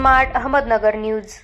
Smart Ahmednagar news.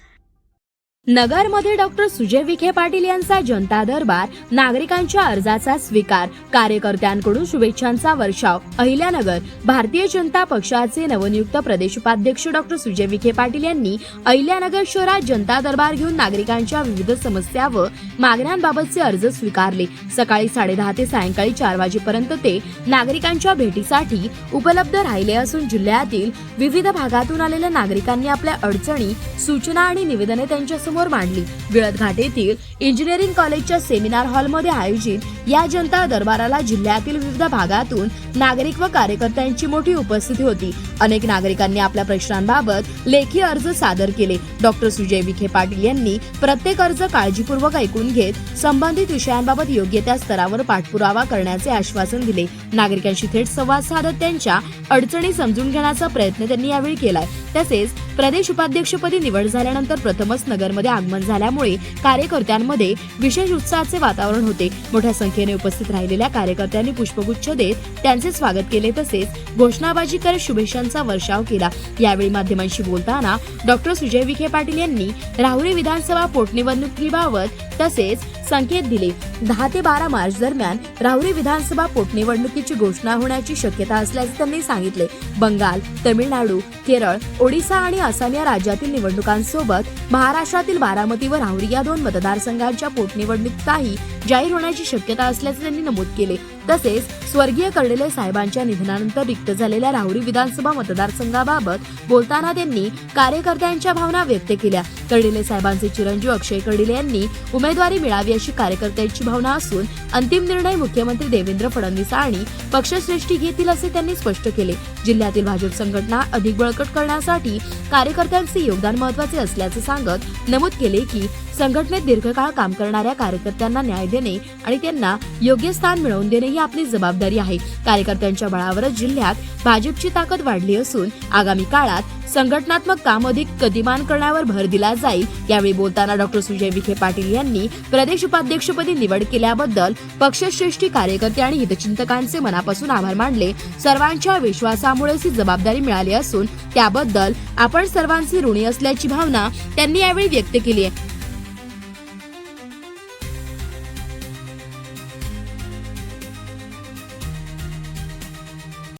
नगरमध्ये doctor Sujay Vikhe Patil यांचा जनता दरबार, नागरिकांच्या अर्जाचा स्वीकार, कार्यकर्त्यांकडून शुभेच्छांचा वर्षाव। अहिल्यानगर भारतीय जनता पक्षाचे नवनियुक्त प्रदेश उपाध्यक्ष डॉक्टर सुजय विखे पाटील यांनी अहिल्यानगर शहरात जनता दरबार घेऊन नागरिकांच्या विविध समस्या व मागण्यांबाबतचे अर्ज स्वीकारले। सकाळी 10:30 ते सायंकाळी 4 वाजेपर्यंत ते नागरिकांच्या भेटीसाठी उपलब्ध राहिले असून जिल्ह्यातील विविध भागातून आलेल्या नागरिकांनी आपल्या अडचणी, सूचना आणि निवेदने त्यांच्या समोर मांडली। बिळतघाट येथील इंजिनिअरिंग कॉलेजच्या सेमिनार हॉलमध्ये आयोजित या जनता दरबाराला जिल्ह्यातील विविध भागातून नागरिक व कार्यकर्त्यांची मोठी उपस्थिती होती। अनेक नागरिकांनी आपल्या प्रश्नांबाबत लेखी अर्ज सादर केले। डॉक्टर सुजय विखे पाटील यांनी प्रत्येक अर्ज काळजीपूर्वक ऐकून घेत संबंधित विषयांबाबत योग्य त्या स्तरावर पाठपुरावा करण्याचे आश्वासन दिले। नागरिकांशी थेट संवाद साधत त्यांच्या अडचणी समजून घेण्याचा प्रयत्न त्यांनी यावेळी केलाय। तसेच प्रदेश उपाध्यक्षपदी निवड झाल्यानंतर प्रथमच नगरमध्ये आगमन झाल्यामुळे कार्यकर्त्यांमध्ये विशेष उत्साहाचे वातावरण होते। मोठ्या संख्येने उपस्थित राहिलेल्या कार्यकर्त्यांनी पुष्पगुच्छ देत त्यांचे स्वागत केले, तसेच घोषणाबाजी करत शुभेच्छांचा वर्षाव केला। यावेळी माध्यमांशी बोलताना डॉक्टर सुजय विखे पाटील यांनी राहुरी विधानसभा पोटनिवडणुकीबाबत तसेच संकेत दिले। 10 ते 12 मार्च दरम्यान राहुरी विधानसभा पोटनिवडणुकीची घोषणा होण्याची शक्यता असल्याचे त्यांनी सांगितले। बंगाल, तमिळनाडू, केरळ, ओडिशा आणि आसाम या राज्यातील निवडणुकांसोबत महाराष्ट्रातील बारामती व राहुरी या 2 मतदारसंघांच्या पोटनिवडणुकीतही जाहीर होण्याची शक्यता असल्याचे त्यांनी नमूद केले। तसेच स्वर्गीय कर्डिले साहेबांच्या निधनानंतर रिक्त झालेल्या राहुरी विधानसभा मतदारसंघाबाबत बोलताना त्यांनी कार्यकर्त्यांच्या भावना व्यक्त केल्या। कर्डिले साहेबांचे चिरंजीव अक्षय कर्डिले यांनी उमेदवारी मिळावी अशी कार्यकर्त्यांची भावना असून अंतिम निर्णय मुख्यमंत्री देवेंद्र फडणवीस आणि पक्षश्रेष्ठी घेतील असे त्यांनी स्पष्ट केले। जिल्ह्यातील भाजप संघटना अधिक बळकट करण्यासाठी कार्यकर्त्यांचे योगदान महत्त्वाचे असल्याचे सांगत नमूद केले की संघटनेत दीर्घकाळ काम करणाऱ्या कार्यकर्त्यांना न्याय देणे आणि त्यांना योग्य स्थान मिळवून देणे ही आपली जबाबदारी आहे। कार्यकर्त्यांच्या बळावरच जिल्ह्यात भाजपची ताकद वाढली असून आगामी काळात संघटनात्मक काम अधिक गतिमान करण्यावर भर दिला जाईल। यावेळी बोलताना डॉक्टर सुजय विखे पाटील यांनी प्रदेश उपाध्यक्षपदी निवड केल्याबद्दल पक्षश्रेष्ठी कार्यकर्ते आणि हितचिंतकांचे मनापासून आभार मानले। सर्वांच्या विश्वासामुळेच ही जबाबदारी मिळाली असून त्याबद्दल आपण सर्वांचे ऋणी असल्याची भावना त्यांनी यावेळी व्यक्त केली आहे।